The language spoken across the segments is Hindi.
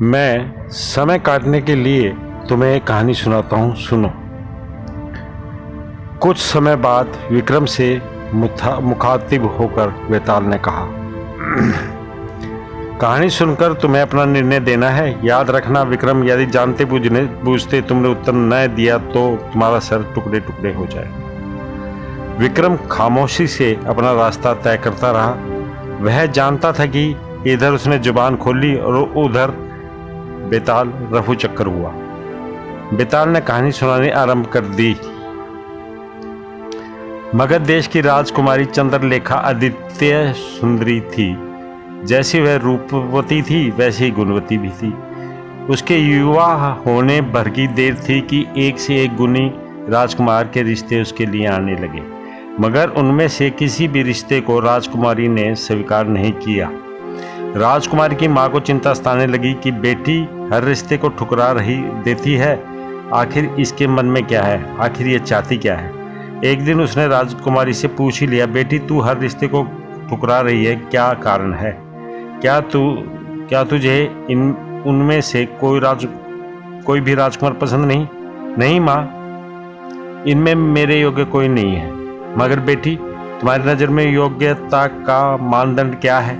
मैं समय काटने के लिए तुम्हें एक कहानी सुनाता हूँ, सुनो। कुछ समय बाद विक्रम से मुखातिब होकर बेताल ने कहा, कहानी सुनकर तुम्हें अपना निर्णय देना है। याद रखना विक्रम, यदि जानते बूझते तुमने उत्तर न दिया तो तुम्हारा सर टुकड़े टुकड़े हो जाए। विक्रम खामोशी से अपना रास्ता तय करता रहा। वह जानता था कि इधर उसने जुबान खोली और उधर बेताल रफू चक्कर हुआ। बेताल ने कहानी सुनानी आरंभ कर दी। मगध देश की राजकुमारी चंद्रलेखा अद्वितीय सुंदरी थी। जैसी वह रूपवती थी वैसी ही गुणवती भी थी। उसके युवा होने भर की देर थी कि एक से एक गुणी राजकुमार के रिश्ते उसके लिए आने लगे, मगर उनमें से किसी भी रिश्ते को राजकुमारी ने स्वीकार नहीं किया। राजकुमारी की माँ को चिंता सताने लगी कि बेटी हर रिश्ते को ठुकरा रही देती है। आखिर इसके मन में क्या है, आखिर ये चाहती क्या है। एक दिन उसने राजकुमारी से पूछ ही लिया, बेटी तू हर रिश्ते को ठुकरा रही है, क्या कारण है? क्या तुझे उनमें से कोई भी राजकुमार पसंद नहीं? नहीं माँ, इनमें मेरे योग्य कोई नहीं है। मगर बेटी तुम्हारी नज़र में योग्यता का मानदंड क्या है?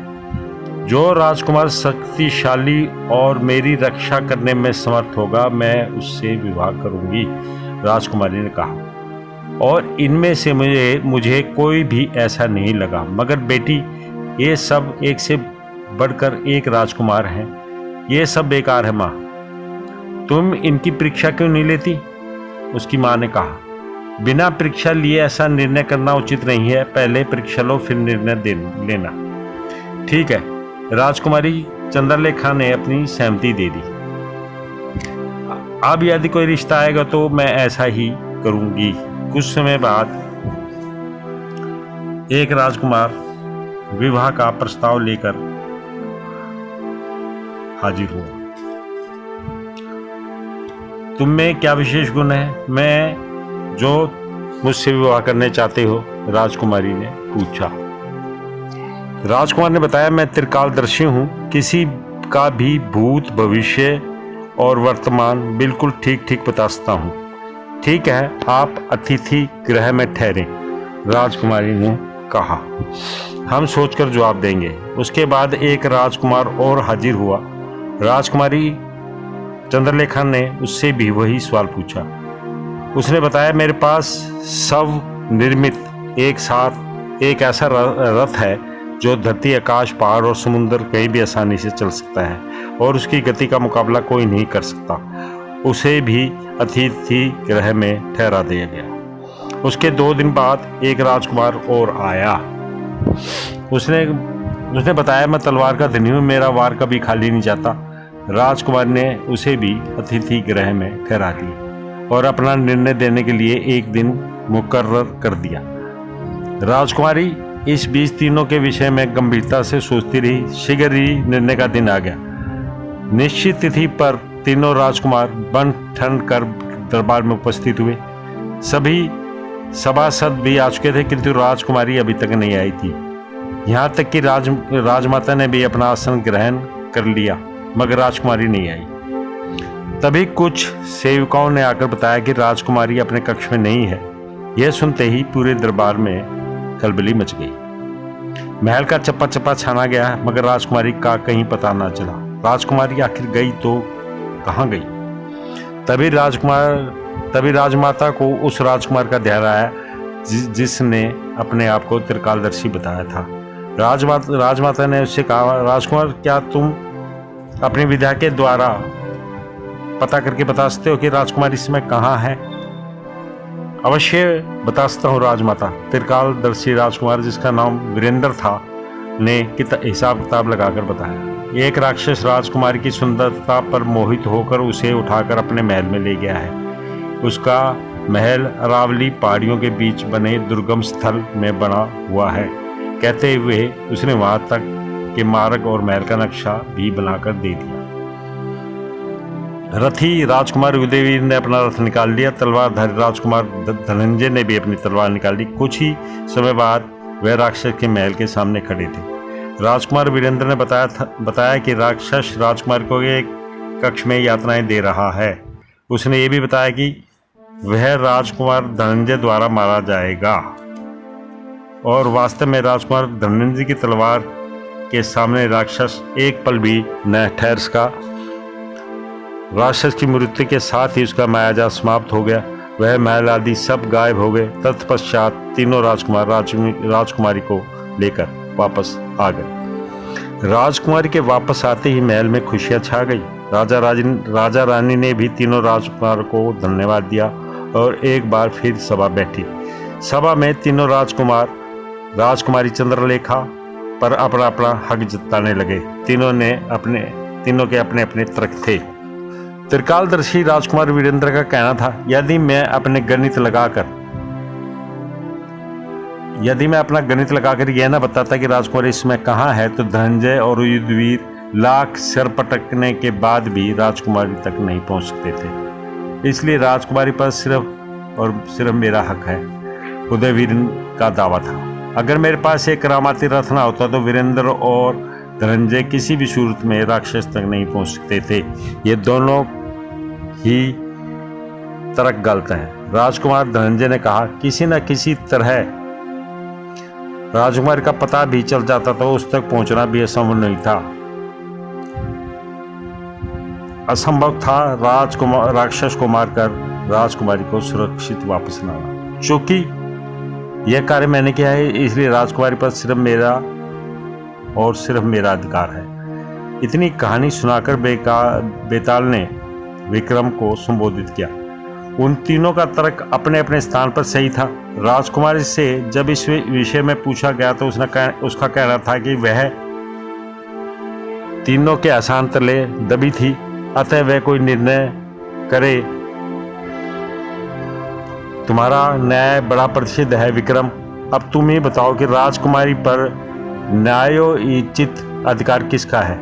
जो राजकुमार शक्तिशाली और मेरी रक्षा करने में समर्थ होगा मैं उससे विवाह करूंगी, राजकुमारी ने कहा। और इनमें से मुझे कोई भी ऐसा नहीं लगा। मगर बेटी ये सब एक से बढ़कर एक राजकुमार हैं, ये सब बेकार है माँ। तुम इनकी परीक्षा क्यों नहीं लेती? उसकी माँ ने कहा, बिना परीक्षा लिए ऐसा निर्णय करना उचित नहीं है। पहले परीक्षा लो फिर निर्णय लेना। ठीक है, राजकुमारी चंद्रलेखा ने अपनी सहमति दे दी। अब यदि कोई रिश्ता आएगा तो मैं ऐसा ही करूंगी। कुछ समय बाद एक राजकुमार विवाह का प्रस्ताव लेकर हाजिर हुआ। तुम में क्या विशेष गुण है मैं जो मुझसे विवाह करने चाहते हो? राजकुमारी ने पूछा। राजकुमार ने बताया, मैं त्रिकालदर्शी हूँ, किसी का भी भूत भविष्य और वर्तमान बिल्कुल ठीक ठीक बता सकता हूँ। ठीक है, आप अतिथि गृह में ठहरें, राजकुमारी ने कहा। हम सोचकर जवाब देंगे। उसके बाद एक राजकुमार और हाजिर हुआ। राजकुमारी चंद्रलेखा ने उससे भी वही सवाल पूछा। उसने बताया, मेरे पास स्व निर्मित एक ऐसा रथ है जो धरती, आकाश, पहाड़ और समुद्र कहीं भी आसानी से चल सकता है और उसकी गति का मुकाबला कोई नहीं कर सकता। उसे भी अतिथि गृह में ठहरा दिया गया। उसके 2 दिन बाद एक राजकुमार और आया। उसने बताया, मैं तलवार का धनी हूँ, मेरा वार कभी खाली नहीं जाता। राजकुमार ने उसे भी अतिथि गृह में ठहरा दिया और अपना निर्णय देने के लिए एक दिन मुकर्रर कर दिया। राजकुमारी इस बीच तीनों के विषय में गंभीरता से सोचती रही। शीघ्र ही निर्णय का दिन आ गया। निश्चित तिथि पर तीनों राजकुमार बन ठन कर दरबार में उपस्थित हुए। सभी सभासद भी आ चुके थे, किंतु राजकुमारी अभी तक नहीं आई थी। यहाँ तक कि राजमाता ने भी अपना आसन ग्रहण कर लिया, मगर राजकुमारी नहीं आई। तभी कुछ सेवकों ने आकर बताया कि राजकुमारी अपने कक्ष में नहीं है। यह सुनते ही पूरे दरबार में खलबली मच गई। महल का चप्पा चप्पा छाना गया, मगर राजकुमारी का कहीं पता ना चला। राजकुमारी आखिर गई तो कहाँ गई? तभी राजमाता को उस राजकुमार का ध्यान आया जिसने अपने आप को त्रिकालदर्शी बताया था। राजमाता ने उससे कहा, राजकुमार क्या तुम अपनी विद्या के द्वारा पता करके बता सकते हो कि राजकुमारी इस समय कहाँ है? अवश्य बता सकता हूँ राजमाता। त्रिकालदर्शी राजकुमार, जिसका नाम वीरेंद्र था, ने हिसाब किताब लगाकर बताया। एक राक्षस राजकुमारी की सुंदरता पर मोहित होकर उसे उठाकर अपने महल में ले गया है। उसका महल अरावली पहाड़ियों के बीच बने दुर्गम स्थल में बना हुआ है। कहते हुए उसने वहां तक के मार्ग और महल का नक्शा भी बनाकर दे दिया। रथी राजकुमार उदयवीर ने अपना रथ निकाल लिया। तलवारधारी राजकुमार धनंजय ने भी अपनी तलवार निकाल ली। कुछ ही समय बाद वह राक्षस के महल के सामने खड़े थे। राजकुमार वीरेंद्र ने बताया कि राक्षस राजकुमार को एक कक्ष में यातनाएं दे रहा है। उसने ये भी बताया कि वह राजकुमार धनंजय द्वारा मारा जाएगा, और वास्तव में राजकुमार धनंजय की तलवार के सामने राक्षस एक पल भी न ठहर सका। राक्षस की मृत्यु के साथ ही उसका मायाजाल समाप्त हो गया। वह महल आदि सब गायब हो गए। तत्पश्चात तीनों राजकुमार राजकुमारी को लेकर वापस आ गए। राजकुमारी के वापस आते ही महल में खुशियां छा गई। राजा रानी ने भी तीनों राजकुमार को धन्यवाद दिया और एक बार फिर सभा बैठी। सभा में तीनों राजकुमारी चंद्रलेखा पर अपना अपना हक जताने लगे। तीनों के अपने अपने तर्क थे। त्रिकालदर्शी राजकुमार वीरेंद्र का कहना था, यदि मैं अपना गणित लगाकर यह ना बताता कि राजकुमारी इसमें कहाँ है, तो धनंजय और युद्धवीर लाख सिर पटकने के बाद भी राजकुमारी तक नहीं पहुंच सकते थे। इसलिए राजकुमारी पर सिर्फ और सिर्फ मेरा हक है, उदयवीर का दावा था। अगर मेरे पास एक करामाती रथ ना होता तो वीरेंद्र और धनंजय किसी भी सूरत में राक्षस तक नहीं पहुंच सकते थे। ये दोनों ही तर्क गलत हैं। राजकुमार धनंजय ने कहा, किसी न किसी तरह राजकुमारी का पता भी चल जाता तो उस तक पहुंचना भी असंभव था राक्षस को मारकर राजकुमारी को सुरक्षित वापस लाना। चूंकि यह कार्य मैंने किया है, इसलिए राजकुमारी पर सिर्फ मेरा अधिकार है। इतनी कहानी सुनाकर बेताल ने विक्रम को संबोधित किया। उन तीनों का तर्क अपने अपने स्थान पर सही था। राजकुमारी से जब इस विषय में पूछा गया तो उसका कहना था कि वह तीनों के आसान तले दबी थी, अतः वह कोई निर्णय करे। तुम्हारा न्याय बड़ा प्रसिद्ध है विक्रम। अब तुम ही बताओ कि राजकुमारी पर न्यायोचित अधिकार किसका है।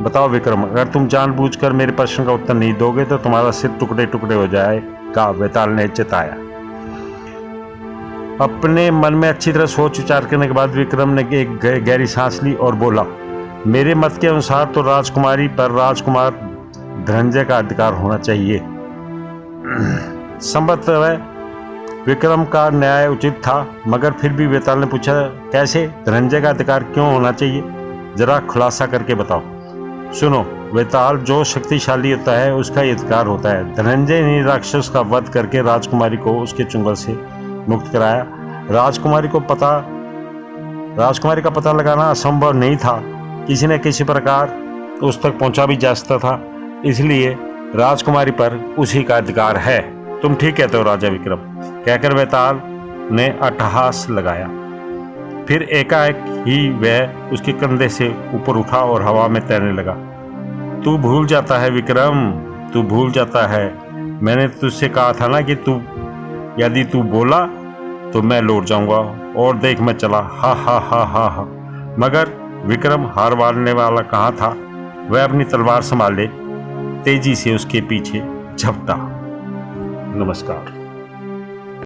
बताओ विक्रम, अगर तुम जानबूझकर मेरे प्रश्न का उत्तर नहीं दोगे तो तुम्हारा सिर टुकड़े टुकड़े हो जाएगा, बेताल ने चेताया। अपने मन में अच्छी तरह सोच विचार करने के बाद विक्रम ने एक गहरी सांस ली और बोला, मेरे मत के अनुसार तो राजकुमारी पर राजकुमार धनंजय का अधिकार होना चाहिए। संभवतः विक्रम का न्याय उचित था, मगर फिर भी बेताल ने पूछा, कैसे? धनंजय का अधिकार क्यों होना चाहिए? जरा खुलासा करके बताओ। सुनो बेताल, जो शक्तिशाली होता है उसका ये अधिकार होता है। धनंजय ने राक्षस का वध करके राजकुमारी को उसके चुंगल से मुक्त कराया। राजकुमारी का पता लगाना असंभव नहीं था। किसी न किसी प्रकार उस तक पहुंचा भी जा सकता था, इसलिए राजकुमारी पर उसी का अधिकार है। तुम ठीक कहते हो राजा विक्रम, कहकर बेताल ने अट्टहास लगाया। फिर एकाएक ही वह उसके कंधे से ऊपर उठा और हवा में तैरने लगा। तू भूल जाता है विक्रम, तू भूल जाता है। मैंने तुझसे कहा था ना कि यदि तू बोला तो मैं लौट जाऊंगा, और देख मैं चला। हा हा हा हा हा। मगर विक्रम हार मानने वाला कहाँ था। वह अपनी तलवार संभाले तेजी से उसके पीछे झपटा। नमस्कार।